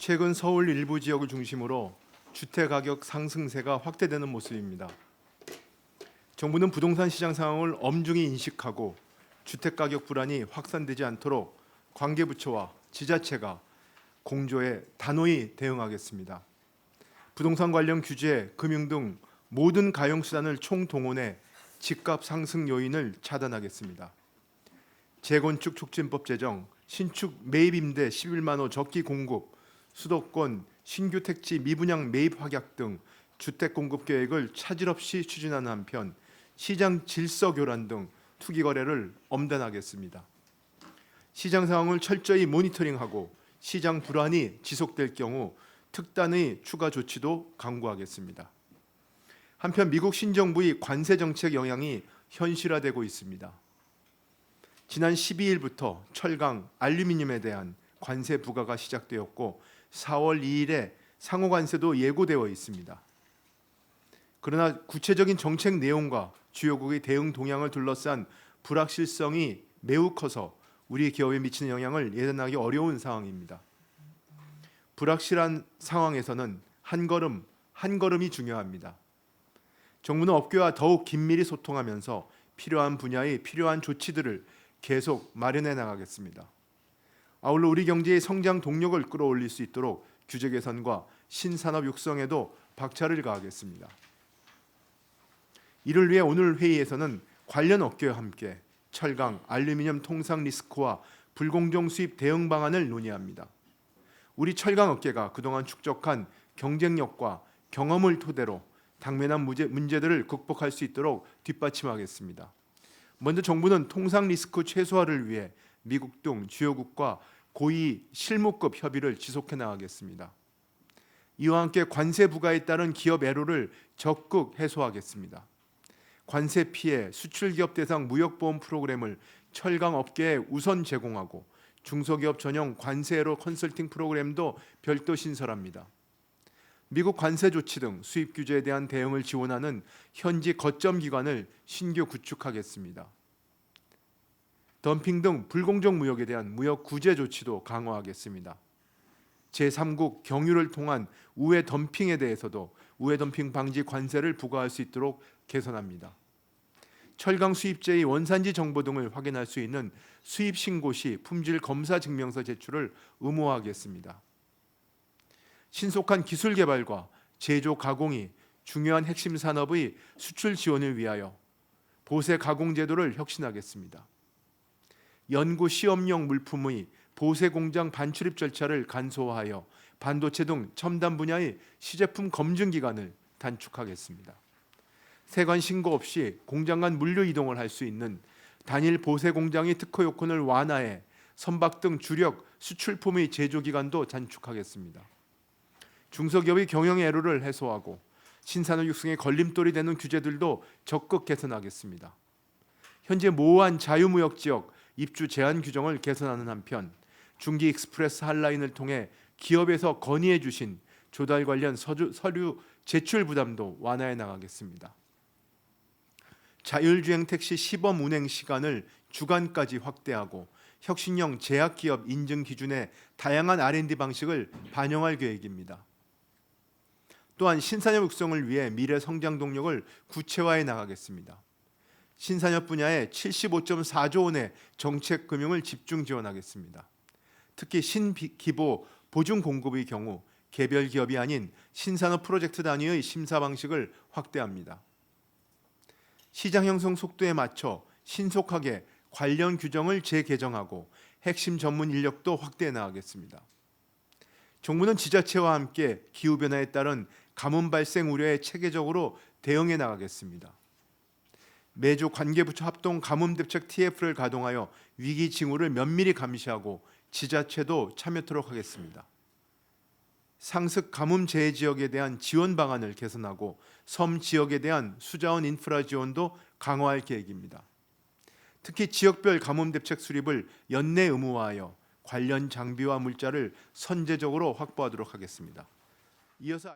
최근 서울 일부 지역을 중심으로 주택 가격 상승세가 확대되는 모습입니다. 정부는 부동산 시장 상황을 엄중히 인식하고 주택 가격 불안이 확산되지 않도록 관계부처와 지자체가 공조에 단호히 대응하겠습니다. 부동산 관련 규제, 금융 등 모든 가용 수단을 총동원해 집값 상승 요인을 차단하겠습니다. 재건축 촉진법 제정, 신축 매입 임대 11만 호 적기 공급, 수도권 신규 택지 미분양 매입 확약 등 주택 공급 계획을 차질 없이 추진하는 한편 시장 질서 교란 등 투기 거래를 엄단하겠습니다. 시장 상황을 철저히 모니터링하고 시장 불안이 지속될 경우 특단의 추가 조치도 강구하겠습니다. 한편 미국 신정부의 관세 정책 영향이 현실화되고 있습니다. 지난 12일부터 철강, 알루미늄에 대한 관세 부과가 시작되었고 4월 2일에 상호 관세도 예고되어 있습니다. 그러나 구체적인 정책 내용과 주요국의 대응 동향을 둘러싼 불확실성이 매우 커서 우리 기업에 미치는 영향을 예단하기 어려운 상황입니다. 불확실한 상황에서는 한 걸음이 중요합니다. 정부는 업계와 더욱 긴밀히 소통하면서 필요한 분야의 필요한 조치들을 계속 마련해 나가겠습니다. 아울러 우리 경제의 성장 동력을 끌어올릴 수 있도록 규제 개선과 신산업 육성에도 박차를 가하겠습니다. 이를 위해 오늘 회의에서는 관련 업계와 함께 철강, 알루미늄 통상 리스크와 불공정 수입 대응 방안을 논의합니다. 우리 철강 업계가 그동안 축적한 경쟁력과 경험을 토대로 당면한 문제들을 극복할 수 있도록 뒷받침하겠습니다. 먼저 정부는 통상 리스크 최소화를 위해 미국 등 주요국과 고위 실무급 협의를 지속해 나가겠습니다. 이와 함께 관세 부과에 따른 기업 애로를 적극 해소하겠습니다. 관세 피해 수출기업 대상 무역보험 프로그램을 철강 업계에 우선 제공하고 중소기업 전용 관세 애로 컨설팅 프로그램도 별도 신설합니다. 미국 관세 조치 등 수입 규제에 대한 대응을 지원하는 현지 거점 기관을 신규 구축하겠습니다. 덤핑 등 불공정 무역에 대한 무역 구제 조치도 강화하겠습니다. 제3국 경유를 통한 우회 덤핑에 대해서도 우회 덤핑 방지 관세를 부과할 수 있도록 개선합니다. 철강 수입재의 원산지 정보 등을 확인할 수 있는 수입 신고 시 품질 검사 증명서 제출을 의무화하겠습니다. 신속한 기술 개발과 제조 가공이 중요한 핵심 산업의 수출 지원을 위하여 보세 가공 제도를 혁신하겠습니다. 연구 시험용 물품의 보세 공장 반출입 절차를 간소화하여 반도체 등 첨단 분야의 시제품 검증 기간을 단축하겠습니다. 세관 신고 없이 공장 간 물류 이동을 할 수 있는 단일 보세 공장의 특허 요건을 완화해 선박 등 주력 수출품의 제조 기간도 단축하겠습니다. 중소기업의 경영 애로를 해소하고 신산업 육성에 걸림돌이 되는 규제들도 적극 개선하겠습니다. 현재 모호한 자유무역 지역 입주 제한 규정을 개선하는 한편 중기 익스프레스 한라인을 통해 기업에서 건의해 주신 조달 관련 서류 제출 부담도 완화해 나가겠습니다. 자율주행 택시 시범 운행 시간을 주간까지 확대하고 혁신형 제약기업 인증 기준의 다양한 R&D 방식을 반영할 계획입니다. 또한 신산업 육성을 위해 미래 성장 동력을 구체화해 나가겠습니다. 신산업 분야에 75.4조 원의 정책 금융을 집중 지원하겠습니다. 특히 신기보 보증 공급의 경우 개별 기업이 아닌 신산업 프로젝트 단위의 심사 방식을 확대합니다. 시장 형성 속도에 맞춰 신속하게 관련 규정을 재개정하고 핵심 전문 인력도 확대해 나가겠습니다. 정부는 지자체와 함께 기후변화에 따른 가뭄 발생 우려에 체계적으로 대응해 나가겠습니다. 매주 관계부처 합동 가뭄대책 TF를 가동하여 위기 징후를 면밀히 감시하고 지자체도 참여토록 하겠습니다. 상습 가뭄 재해 지역에 대한 지원 방안을 개선하고 섬 지역에 대한 수자원 인프라 지원도 강화할 계획입니다. 특히 지역별 가뭄 대책 수립을 연내 의무화하여 관련 장비와 물자를 선제적으로 확보하도록 하겠습니다. 이어서